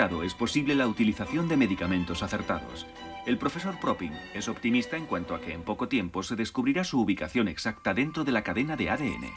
detectado, es posible la utilización de medicamentos acertados. El profesor Propping es optimista en cuanto a que en poco tiempo se descubrirá su ubicación exacta dentro de la cadena de ADN.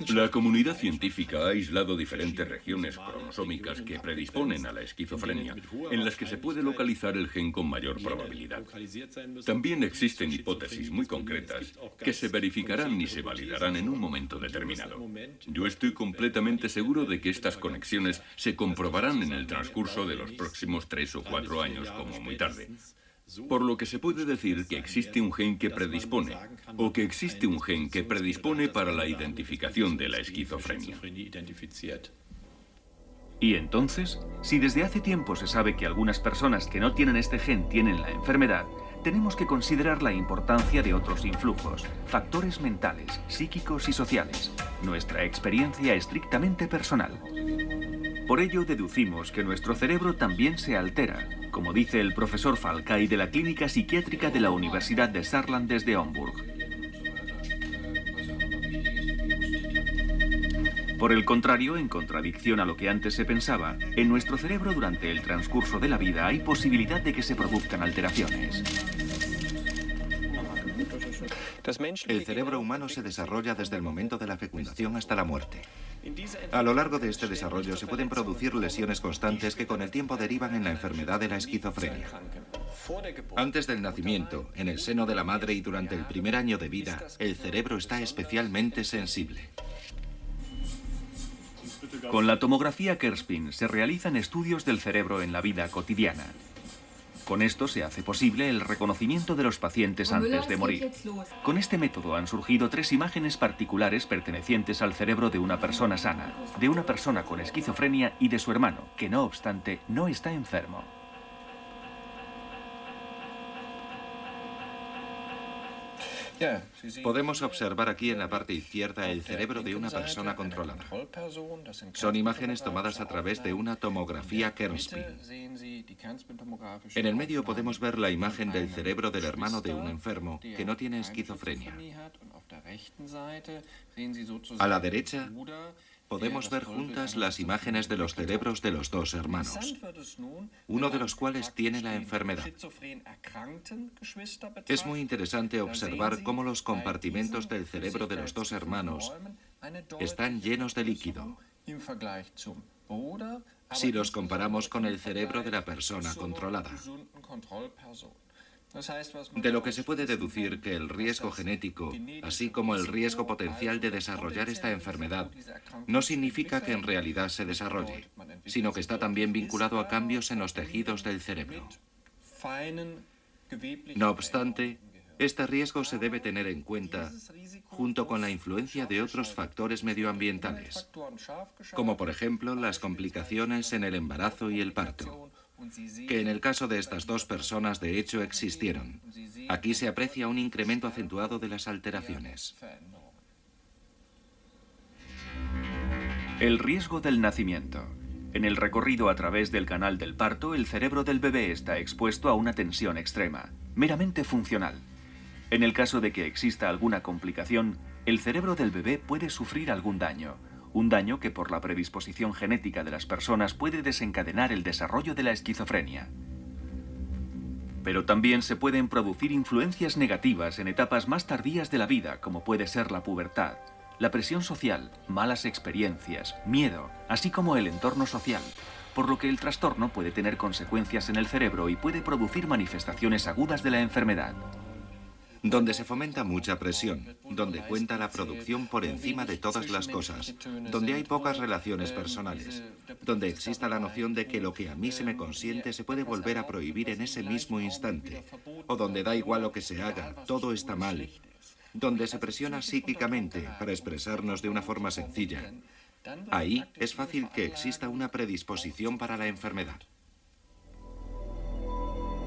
La comunidad científica ha aislado diferentes regiones cromosómicas que predisponen a la esquizofrenia, en las que se puede localizar el gen con mayor probabilidad. También existen hipótesis muy concretas que se verificarán y se validarán en un momento determinado. Yo estoy completamente seguro de que estas conexiones se comprobarán en el transcurso de los próximos 3 o 4 años, como muy tarde. Por lo que se puede decir que existe un gen que predispone, o que existe un gen que predispone para la identificación de la esquizofrenia. Y entonces, si desde hace tiempo se sabe que algunas personas que no tienen este gen tienen la enfermedad, tenemos que considerar la importancia de otros influjos, factores mentales, psíquicos y sociales, nuestra experiencia estrictamente personal. Por ello deducimos que nuestro cerebro también se altera, como dice el profesor Falcay de la Clínica Psiquiátrica de la Universidad de Saarland desde Hamburg. Por el contrario, en contradicción a lo que antes se pensaba, en nuestro cerebro durante el transcurso de la vida hay posibilidad de que se produzcan alteraciones. El cerebro humano se desarrolla desde el momento de la fecundación hasta la muerte. A lo largo de este desarrollo se pueden producir lesiones constantes que con el tiempo derivan en la enfermedad de la esquizofrenia. Antes del nacimiento, en el seno de la madre y durante el primer año de vida, el cerebro está especialmente sensible. Con la tomografía Kerspin se realizan estudios del cerebro en la vida cotidiana. Con esto se hace posible el reconocimiento de los pacientes antes de morir. Con este método han surgido 3 imágenes particulares pertenecientes al cerebro de una persona sana, de una persona con esquizofrenia y de su hermano, que no obstante no está enfermo. Podemos observar aquí en la parte izquierda el cerebro de una persona controlada. Son imágenes tomadas a través de una tomografía Kerspin. En el medio podemos ver la imagen del cerebro del hermano de un enfermo que no tiene esquizofrenia. A la derecha podemos ver juntas las imágenes de los cerebros de los 2 hermanos, uno de los cuales tiene la enfermedad. Es muy interesante observar cómo los compartimentos del cerebro de los 2 hermanos están llenos de líquido, si los comparamos con el cerebro de la persona controlada. De lo que se puede deducir que el riesgo genético, así como el riesgo potencial de desarrollar esta enfermedad, no significa que en realidad se desarrolle, sino que está también vinculado a cambios en los tejidos del cerebro. No obstante, este riesgo se debe tener en cuenta junto con la influencia de otros factores medioambientales, como por ejemplo las complicaciones en el embarazo y el parto, que en el caso de estas 2 personas de hecho existieron. Aquí se aprecia un incremento acentuado de las alteraciones. El riesgo del nacimiento. En el recorrido a través del canal del parto, el cerebro del bebé está expuesto a una tensión extrema, meramente funcional. En el caso de que exista alguna complicación, el cerebro del bebé puede sufrir algún daño. Un daño que por la predisposición genética de las personas puede desencadenar el desarrollo de la esquizofrenia. Pero también se pueden producir influencias negativas en etapas más tardías de la vida, como puede ser la pubertad, la presión social, malas experiencias, miedo, así como el entorno social, por lo que el trastorno puede tener consecuencias en el cerebro y puede producir manifestaciones agudas de la enfermedad. Donde se fomenta mucha presión, donde cuenta la producción por encima de todas las cosas, donde hay pocas relaciones personales, donde exista la noción de que lo que a mí se me consiente se puede volver a prohibir en ese mismo instante, o donde da igual lo que se haga, todo está mal, donde se presiona psíquicamente para expresarnos de una forma sencilla. Ahí es fácil que exista una predisposición para la enfermedad.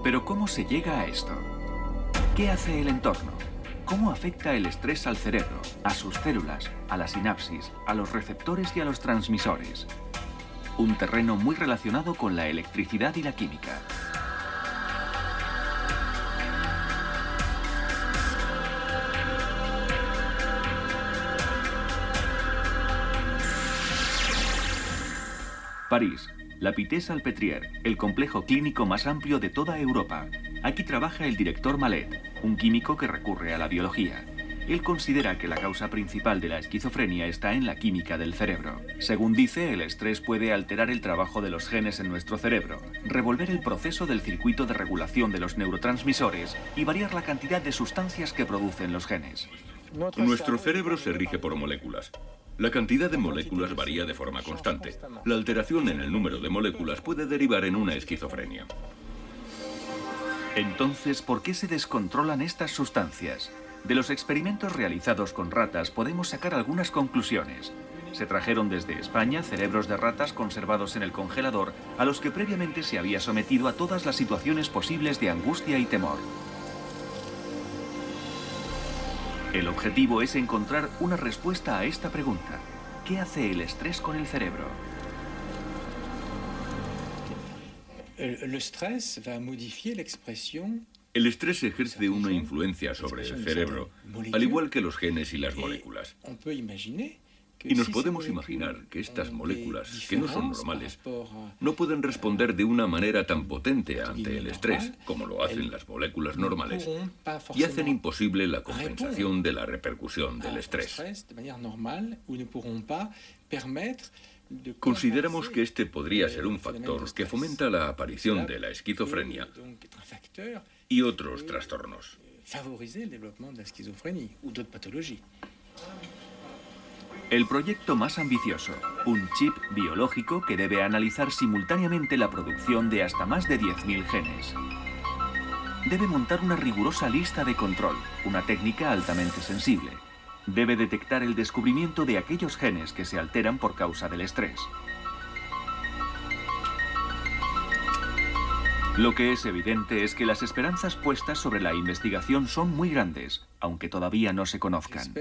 Pero ¿cómo se llega a esto? ¿Qué hace el entorno? ¿Cómo afecta el estrés al cerebro, a sus células, a la sinapsis, a los receptores y a los transmisores? Un terreno muy relacionado con la electricidad y la química. París, la Pitié-Salpêtrière, el complejo clínico más amplio de toda Europa. Aquí trabaja el director Mallet, un químico que recurre a la biología. Él considera que la causa principal de la esquizofrenia está en la química del cerebro. Según dice, el estrés puede alterar el trabajo de los genes en nuestro cerebro, revolver el proceso del circuito de regulación de los neurotransmisores y variar la cantidad de sustancias que producen los genes. Nuestro cerebro se rige por moléculas. La cantidad de moléculas varía de forma constante. La alteración en el número de moléculas puede derivar en una esquizofrenia. Entonces, ¿por qué se descontrolan estas sustancias? De los experimentos realizados con ratas podemos sacar algunas conclusiones. Se trajeron desde España cerebros de ratas conservados en el congelador a los que previamente se había sometido a todas las situaciones posibles de angustia y temor. El objetivo es encontrar una respuesta a esta pregunta. ¿Qué hace el estrés con el cerebro? El estrés va a modificar la expresión. El estrés ejerce una influencia sobre el cerebro, al igual que los genes y las moléculas. Y nos podemos imaginar que estas moléculas, que no son normales, no pueden responder de una manera tan potente ante el estrés como lo hacen las moléculas normales, y hacen imposible la compensación de la repercusión del estrés. Consideramos que este podría ser un factor que fomenta la aparición de la esquizofrenia y otros trastornos. El proyecto más ambicioso, un chip biológico que debe analizar simultáneamente la producción de hasta más de 10.000 genes. Debe montar una rigurosa lista de control, una técnica altamente sensible. Debe detectar el descubrimiento de aquellos genes que se alteran por causa del estrés. Lo que es evidente es que las esperanzas puestas sobre la investigación son muy grandes, aunque todavía no se conozcan.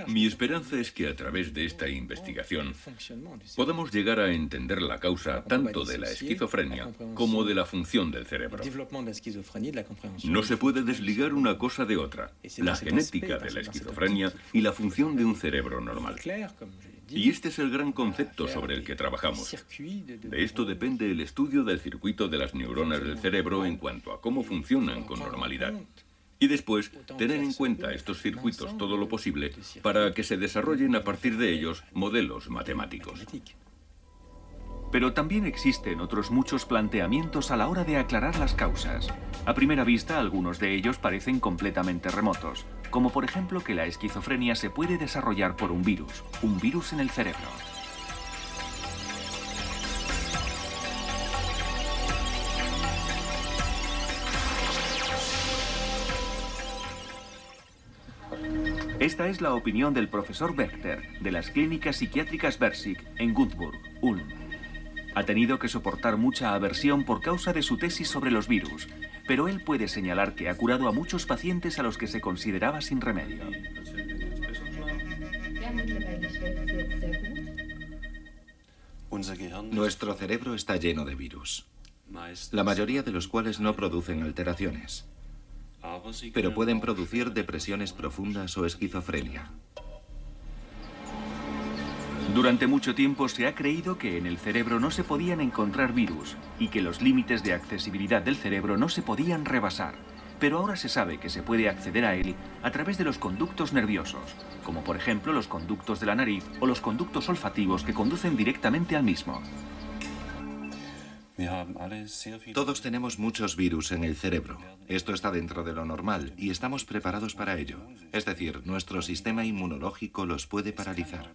Mi esperanza es que a través de esta investigación podamos llegar a entender la causa tanto de la esquizofrenia como de la función del cerebro. No se puede desligar una cosa de otra, la genética de la esquizofrenia y la función de un cerebro normal. Y este es el gran concepto sobre el que trabajamos. De esto depende el estudio del circuito de las neuronas del cerebro en cuanto a cómo funcionan con normalidad. Y después, tener en cuenta estos circuitos todo lo posible para que se desarrollen a partir de ellos modelos matemáticos. Pero también existen otros muchos planteamientos a la hora de aclarar las causas. A primera vista, algunos de ellos parecen completamente remotos, como por ejemplo que la esquizofrenia se puede desarrollar por un virus en el cerebro. Esta es la opinión del profesor Wächter, de las clínicas psiquiátricas Versick, en Günzburg, Ulm. Ha tenido que soportar mucha aversión por causa de su tesis sobre los virus, pero él puede señalar que ha curado a muchos pacientes a los que se consideraba sin remedio. Nuestro cerebro está lleno de virus, la mayoría de los cuales no producen alteraciones, pero pueden producir depresiones profundas o esquizofrenia. Durante mucho tiempo se ha creído que en el cerebro no se podían encontrar virus y que los límites de accesibilidad del cerebro no se podían rebasar, pero ahora se sabe que se puede acceder a él a través de los conductos nerviosos, como por ejemplo los conductos de la nariz o los conductos olfativos que conducen directamente al mismo. Todos tenemos muchos virus en el cerebro. Esto está dentro de lo normal y estamos preparados para ello. Es decir, nuestro sistema inmunológico los puede paralizar.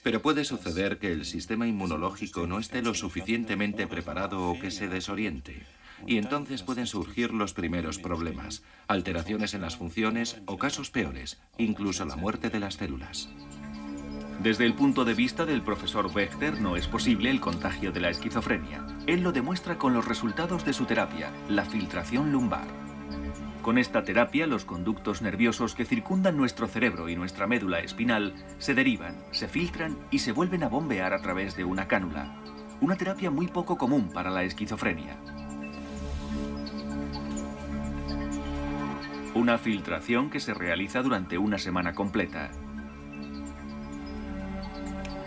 Pero puede suceder que el sistema inmunológico no esté lo suficientemente preparado o que se desoriente. Y entonces pueden surgir los primeros problemas, alteraciones en las funciones o casos peores, incluso la muerte de las células. Desde el punto de vista del profesor Wächter, no es posible el contagio de la esquizofrenia. Él lo demuestra con los resultados de su terapia, la filtración lumbar. Con esta terapia, los conductos nerviosos que circundan nuestro cerebro y nuestra médula espinal se derivan, se filtran y se vuelven a bombear a través de una cánula. Una terapia muy poco común para la esquizofrenia. Una filtración que se realiza durante una semana completa.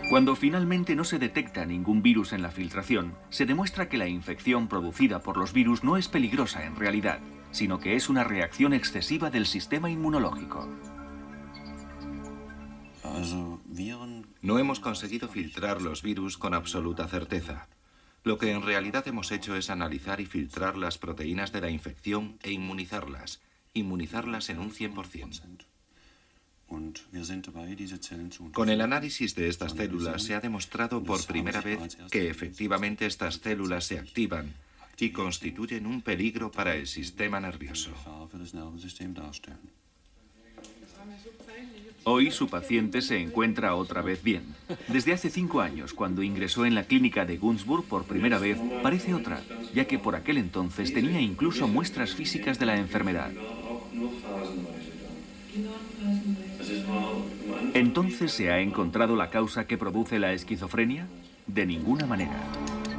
Cuando finalmente no se detecta ningún virus en la filtración, se demuestra que la infección producida por los virus no es peligrosa en realidad, sino que es una reacción excesiva del sistema inmunológico. No hemos conseguido filtrar los virus con absoluta certeza. Lo que en realidad hemos hecho es analizar y filtrar las proteínas de la infección e inmunizarlas en un 100%. Con el análisis de estas células se ha demostrado por primera vez que efectivamente estas células se activan y constituyen un peligro para el sistema nervioso. Hoy su paciente se encuentra otra vez bien. Desde hace 5 años, cuando ingresó en la clínica de Günzburg por primera vez, parece otra, ya que por aquel entonces tenía incluso muestras físicas de la enfermedad. ¿Entonces se ha encontrado la causa que produce la esquizofrenia? De ninguna manera.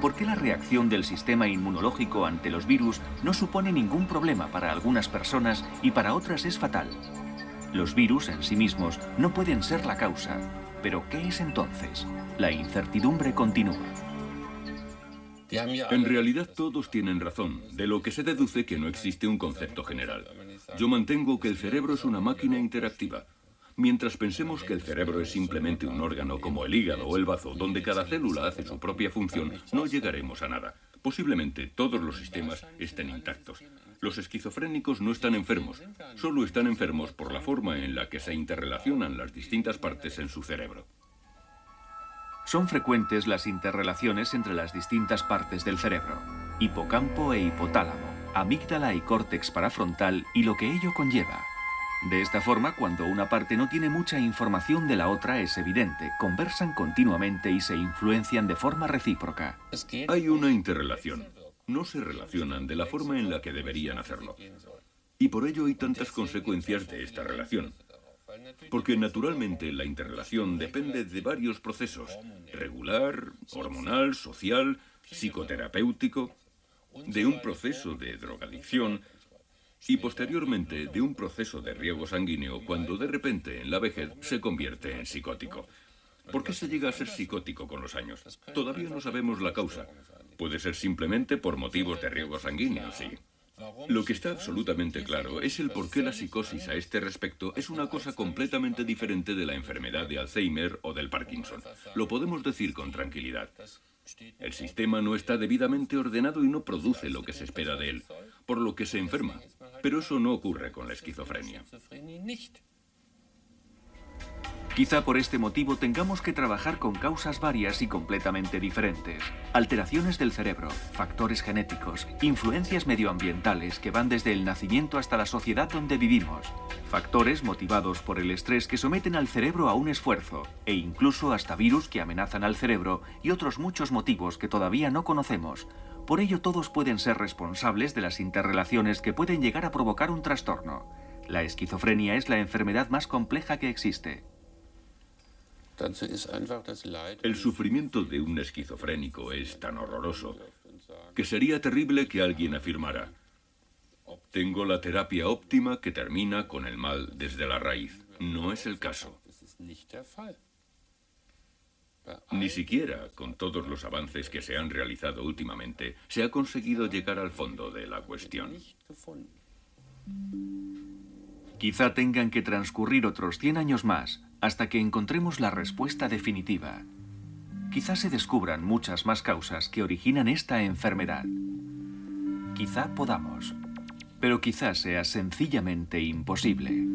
¿Por qué la reacción del sistema inmunológico ante los virus no supone ningún problema para algunas personas y para otras es fatal? Los virus en sí mismos no pueden ser la causa. ¿Pero qué es entonces? La incertidumbre continúa. En realidad todos tienen razón, de lo que se deduce que no existe un concepto general. Yo mantengo que el cerebro es una máquina interactiva. Mientras pensemos que el cerebro es simplemente un órgano como el hígado o el bazo, donde cada célula hace su propia función, no llegaremos a nada. Posiblemente todos los sistemas estén intactos. Los esquizofrénicos no están enfermos, solo están enfermos por la forma en la que se interrelacionan las distintas partes en su cerebro. Son frecuentes las interrelaciones entre las distintas partes del cerebro: hipocampo e hipotálamo, amígdala y córtex parafrontal y lo que ello conlleva. De esta forma, cuando una parte no tiene mucha información de la otra, es evidente, conversan continuamente y se influencian de forma recíproca. Hay una interrelación. No se relacionan de la forma en la que deberían hacerlo. Y por ello hay tantas consecuencias de esta relación. Porque naturalmente la interrelación depende de varios procesos: regular, hormonal, social, psicoterapéutico, de un proceso de drogadicción y posteriormente de un proceso de riego sanguíneo cuando de repente en la vejez se convierte en psicótico. ¿Por qué se llega a ser psicótico con los años? Todavía no sabemos la causa. Puede ser simplemente por motivos de riego sanguíneo, sí. Lo que está absolutamente claro es el por qué la psicosis a este respecto es una cosa completamente diferente de la enfermedad de Alzheimer o del Parkinson. Lo podemos decir con tranquilidad. El sistema no está debidamente ordenado y no produce lo que se espera de él, por lo que se enferma. Pero eso no ocurre con la esquizofrenia. Quizá por este motivo tengamos que trabajar con causas varias y completamente diferentes. Alteraciones del cerebro, factores genéticos, influencias medioambientales que van desde el nacimiento hasta la sociedad donde vivimos. Factores motivados por el estrés que someten al cerebro a un esfuerzo, e incluso hasta virus que amenazan al cerebro y otros muchos motivos que todavía no conocemos. Por ello todos pueden ser responsables de las interrelaciones que pueden llegar a provocar un trastorno. La esquizofrenia es la enfermedad más compleja que existe. El sufrimiento de un esquizofrénico es tan horroroso que sería terrible que alguien afirmara: tengo la terapia óptima que termina con el mal desde la raíz. No es el caso. Ni siquiera, con todos los avances que se han realizado últimamente, se ha conseguido llegar al fondo de la cuestión. Quizá tengan que transcurrir otros 100 años más hasta que encontremos la respuesta definitiva. Quizá se descubran muchas más causas que originan esta enfermedad. Quizá podamos, pero quizá sea sencillamente imposible.